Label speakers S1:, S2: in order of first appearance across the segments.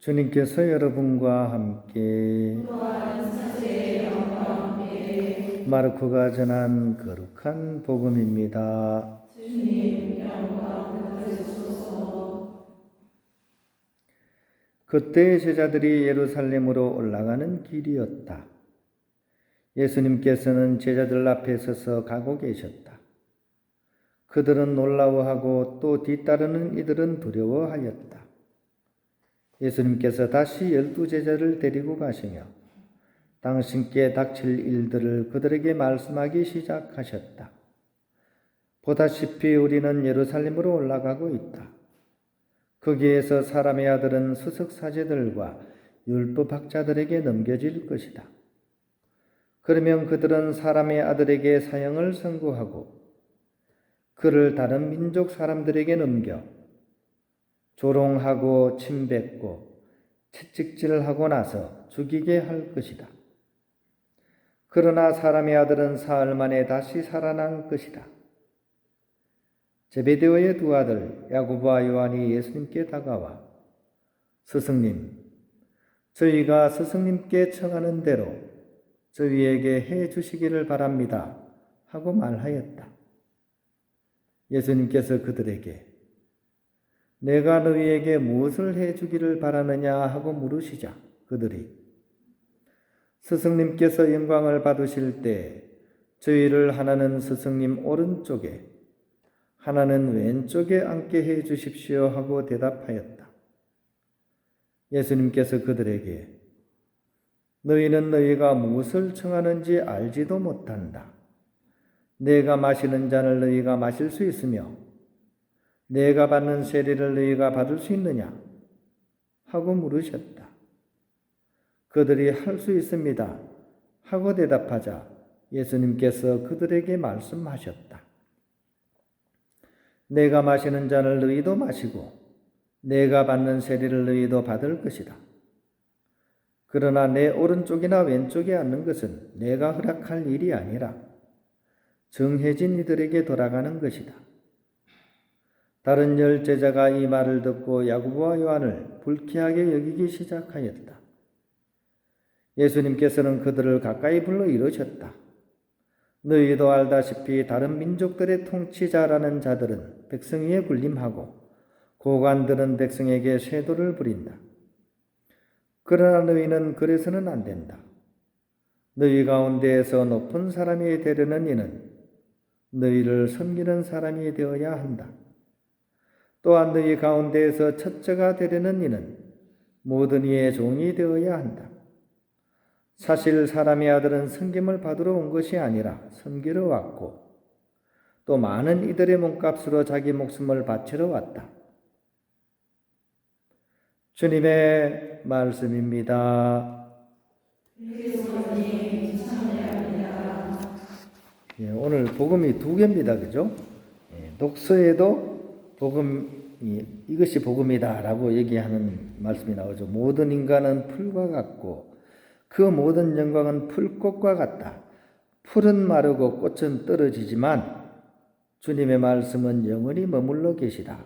S1: 주님께서 여러분과 함께 마르코가 전한 거룩한 복음입니다.
S2: 주님 영광 받으소서.
S1: 그때 제자들이 예루살렘으로 올라가는 길이었다. 예수님께서는 제자들 앞에 서서 가고 계셨다. 그들은 놀라워하고 또 뒤따르는 이들은 두려워하였다. 예수님께서 다시 12제자를 데리고 가시며 당신께 닥칠 일들을 그들에게 말씀하기 시작하셨다. 보다시피 우리는 예루살렘으로 올라가고 있다. 거기에서 사람의 아들은 수석사제들과 율법학자들에게 넘겨질 것이다. 그러면 그들은 사람의 아들에게 사형을 선고하고 그를 다른 민족 사람들에게 넘겨 조롱하고 침뱉고 채찍질하고 나서 죽이게 할 것이다. 그러나 사람의 아들은 사흘 만에 다시 살아날 것이다. 제베데오의 두 아들 야고보와 요한이 예수님께 다가와 스승님, 저희가 스승님께 청하는 대로 저희에게 해 주시기를 바랍니다 하고 말하였다. 예수님께서 그들에게 내가 너희에게 무엇을 해 주기를 바라느냐 하고 물으시자 그들이 스승님께서 영광을 받으실 때 저희를 하나는 스승님 오른쪽에 하나는 왼쪽에 앉게 해 주십시오 하고 대답하였다. 예수님께서 그들에게 너희는 너희가 무엇을 청하는지 알지도 못한다. 내가 마시는 잔을 너희가 마실 수 있으며 내가 받는 세례를 너희가 받을 수 있느냐? 하고 물으셨다. 그들이 할 수 있습니다. 하고 대답하자 예수님께서 그들에게 말씀하셨다. 내가 마시는 잔을 너희도 마시고 내가 받는 세례를 너희도 받을 것이다. 그러나 내 오른쪽이나 왼쪽에 앉는 것은 내가 허락할 일이 아니라 정해진 이들에게 돌아가는 것이다. 다른 10제자가 이 말을 듣고 야고보와 요한을 불쾌하게 여기기 시작하였다. 예수님께서는 그들을 가까이 불러 이르셨다. 너희도 알다시피 다른 민족들의 통치자라는 자들은 백성위에 군림하고 고관들은 백성에게 세도를 부린다. 그러나 너희는 그래서는 안 된다. 너희 가운데에서 높은 사람이 되려는 이는 너희를 섬기는 사람이 되어야 한다. 또한 너희 가운데에서 첫째가 되려는 이는 모든 이의 종이 되어야 한다. 사실 사람의 아들은 섬김을 받으러 온 것이 아니라 섬기러 왔고 또 많은 이들의 몸값으로 자기 목숨을 바치러 왔다. 주님의 말씀입니다. 오늘 복음이 두 개입니다. 그죠? 독서에도 복음이 이것이 복음이다라고 얘기하는 말씀이 나오죠. 모든 인간은 풀과 같고 그 모든 영광은 풀꽃과 같다. 풀은 마르고 꽃은 떨어지지만 주님의 말씀은 영원히 머물러 계시다.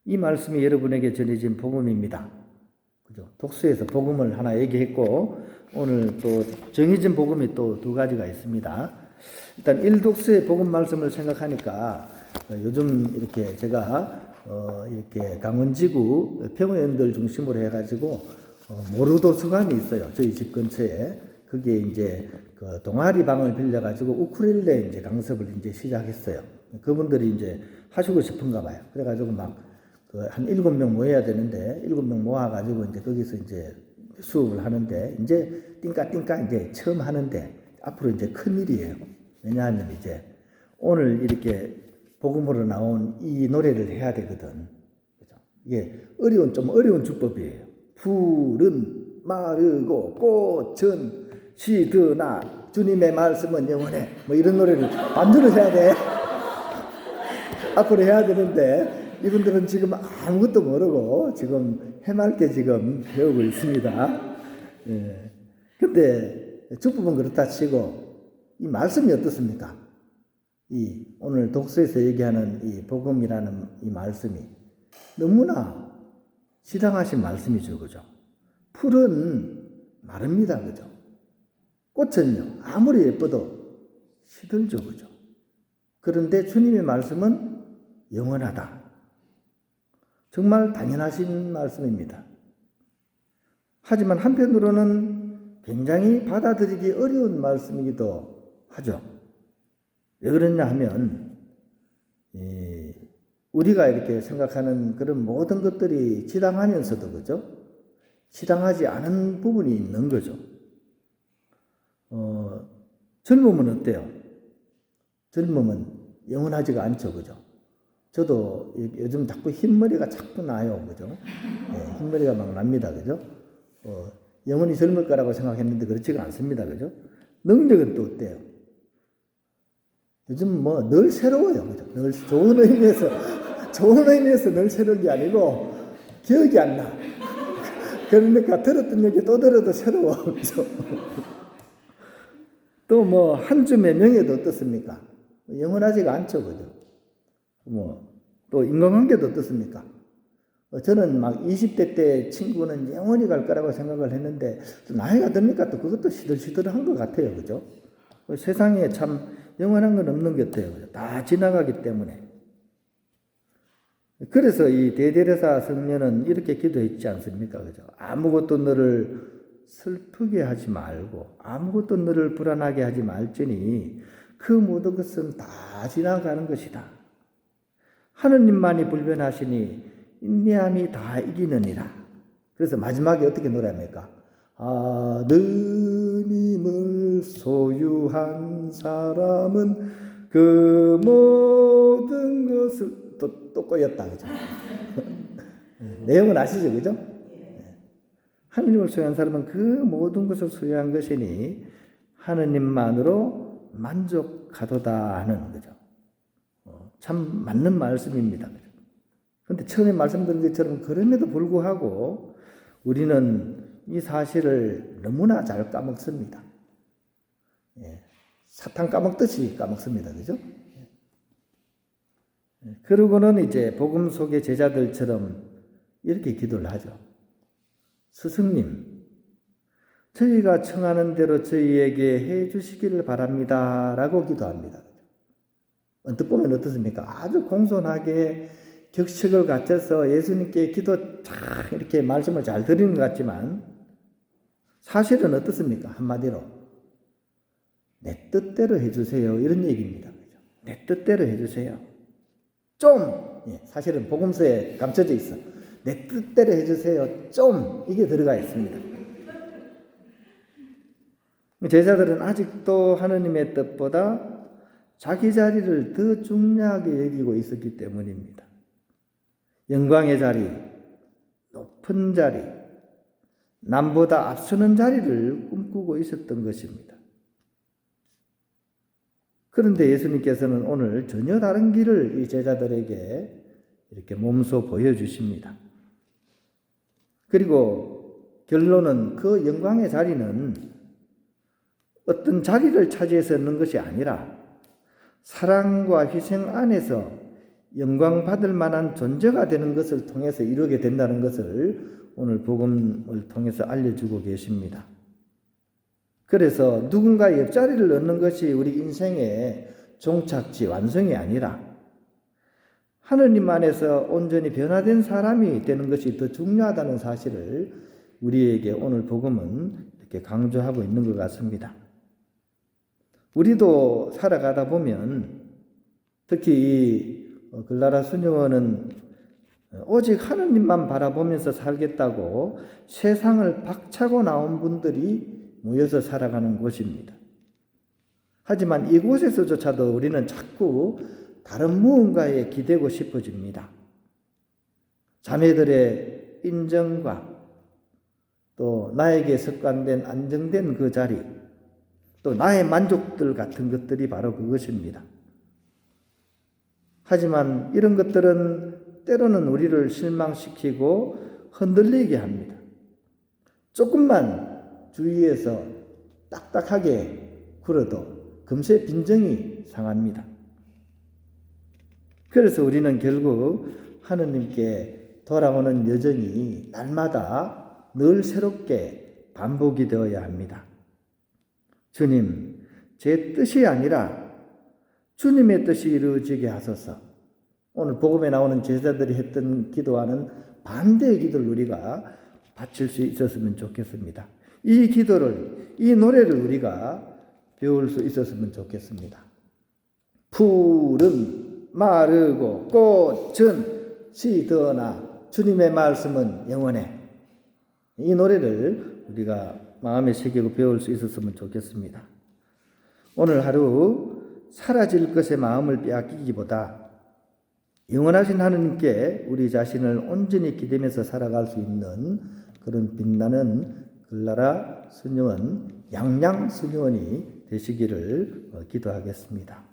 S1: 이 말씀이 여러분에게 전해진 복음입니다. 그죠? 독서에서 복음을 하나 얘기했고 오늘 또 정해진 복음이 또 두 가지가 있습니다. 일단 1독서의 복음 말씀을 생각하니까 요즘 이렇게 제가 이렇게 강원지구 평화연들 중심으로 해가지고 모르도서관이 있어요. 저희 집 근처에. 그게 이제 그 동아리 방을 빌려가지고 우쿨렐레 이제 강습을 이제 시작했어요. 그분들이 이제 하시고 싶은가 봐요. 그래가지고 막 한 7명 모여야 되는데 7명 모아가지고 이제 거기서 이제 수업을 하는데 이제 띵까 이제 처음 하는데 앞으로 이제 큰 일이에요. 왜냐하면 이제 오늘 이렇게 복음으로 나온 이 노래를 해야 되거든. 그죠? 이게 좀 어려운 주법이에요. 풀은 마르고 꽃은 시드나 주님의 말씀은 영원해. 뭐 이런 노래를 반주를 해야 돼. 앞으로 해야 되는데 이분들은 지금 아무것도 모르고 지금 해맑게 지금 배우고 있습니다. 예. 근데 주법은 그렇다 치고 이 말씀이 어떻습니까? 이 오늘 독서에서 얘기하는 이 복음이라는 이 말씀이 너무나 지당하신 말씀이죠. 그죠? 풀은 마릅니다. 그죠? 꽃은요, 아무리 예뻐도 시들죠. 그죠? 그런데 주님의 말씀은 영원하다. 정말 당연하신 말씀입니다. 하지만 한편으로는 굉장히 받아들이기 어려운 말씀이기도 하죠. 왜 그러냐 하면 우리가 이렇게 생각하는 그런 모든 것들이 지당하면서도 그죠? 지당하지 않은 부분이 있는 거죠. 젊음은 어때요? 젊음은 영원하지가 않죠. 그죠? 저도 요즘 자꾸 흰머리가 자꾸 나요. 그죠? 네, 흰머리가 막 납니다. 그죠? 영원히 젊을 거라고 생각했는데 그렇지가 않습니다. 그죠? 능력은 또 어때요? 요즘 뭐 늘 새로워요. 그죠? 늘 좋은 의미에서 늘 새로운 게 아니고 기억이 안 나. 그러니까 들었던 얘기 또 들어도 새로워. 그죠? 또 뭐 한 줌의 명예도 어떻습니까? 영원하지가 않죠. 그죠? 또 인간관계도 어떻습니까? 저는 막 20대 때 친구는 영원히 갈 거라고 생각을 했는데 또 나이가 드니까 또 그것도 시들시들한 것 같아요. 그죠? 세상에 참 영원한 건 없는 것 같아요. 그죠? 다 지나가기 때문에. 그래서 이 대대레사 성녀는 이렇게 기도했지 않습니까? 그죠? 아무것도 너를 슬프게 하지 말고 아무것도 너를 불안하게 하지 말지니 그 모든 것은 다 지나가는 것이다. 하느님만이 불변하시니 인내함이 다 이기느니라. 그래서 마지막에 어떻게 노래합니까? 하느님을 소유한 사람은 그 모든 것을 또 꼬였다. 그죠? 내용은 아시죠? 그죠? 하느님을 소유한 사람은 그 모든 것을 소유한 것이니 하느님만으로 만족하도다 하는 거죠. 참 맞는 말씀입니다. 그런데 처음에 말씀드린 것처럼 그럼에도 불구하고 우리는 이 사실을 너무나 잘 까먹습니다. 사탕 까먹듯이 까먹습니다. 그죠? 그러고는 이제 복음 속의 제자들처럼 이렇게 기도를 하죠. 스승님, 저희가 청하는 대로 저희에게 해 주시기를 바랍니다. 라고 기도합니다. 언뜻 보면 어떻습니까? 아주 공손하게 격식을 갖춰서 예수님께 기도 쫙 이렇게 말씀을 잘 드리는 것 같지만 사실은 어떻습니까? 한마디로 내 뜻대로 해주세요. 이런 얘기입니다. 내 뜻대로 해주세요. 사실은 복음서에 감춰져 있어. 내 뜻대로 해주세요. 이게 들어가 있습니다. 제자들은 아직도 하느님의 뜻보다 자기 자리를 더 중요하게 여기고 있었기 때문입니다. 영광의 자리, 높은 자리, 남보다 앞서는 자리를 꿈꾸고 있었던 것입니다. 그런데 예수님께서는 오늘 전혀 다른 길을 이 제자들에게 이렇게 몸소 보여주십니다. 그리고 결론은 그 영광의 자리는 어떤 자리를 차지해서 있는 것이 아니라 사랑과 희생 안에서 영광 받을 만한 존재가 되는 것을 통해서 이루게 된다는 것을 오늘 복음을 통해서 알려주고 계십니다. 그래서 누군가 옆자리를 얻는 것이 우리 인생의 종착지, 완성이 아니라 하느님 안에서 온전히 변화된 사람이 되는 것이 더 중요하다는 사실을 우리에게 오늘 복음은 이렇게 강조하고 있는 것 같습니다. 우리도 살아가다 보면 특히 이 글라라 수녀원은 오직 하느님만 바라보면서 살겠다고 세상을 박차고 나온 분들이 모여서 살아가는 곳입니다. 하지만 이곳에서조차도 우리는 자꾸 다른 무언가에 기대고 싶어집니다. 자매들의 인정과 또 나에게 습관된 안정된 그 자리, 또 나의 만족들 같은 것들이 바로 그것입니다. 하지만 이런 것들은 때로는 우리를 실망시키고 흔들리게 합니다. 조금만 주위에서 딱딱하게 굴어도 금세 빈정이 상합니다. 그래서 우리는 결국 하느님께 돌아오는 여정이 날마다 늘 새롭게 반복이 되어야 합니다. 주님, 제 뜻이 아니라 주님의 뜻이 이루어지게 하소서. 오늘 복음에 나오는 제자들이 했던 기도와는 반대의 기도를 우리가 바칠 수 있었으면 좋겠습니다. 이 기도를, 이 노래를 우리가 배울 수 있었으면 좋겠습니다. 풀은 마르고 꽃은 시드나 주님의 말씀은 영원해. 이 노래를 우리가 마음에 새기고 배울 수 있었으면 좋겠습니다. 오늘 하루 사라질 것에 마음을 빼앗기기보다 영원하신 하느님께 우리 자신을 온전히 기대면서 살아갈 수 있는 그런 빛나는 글라라 수녀원, 양양 수녀원이 되시기를 기도하겠습니다.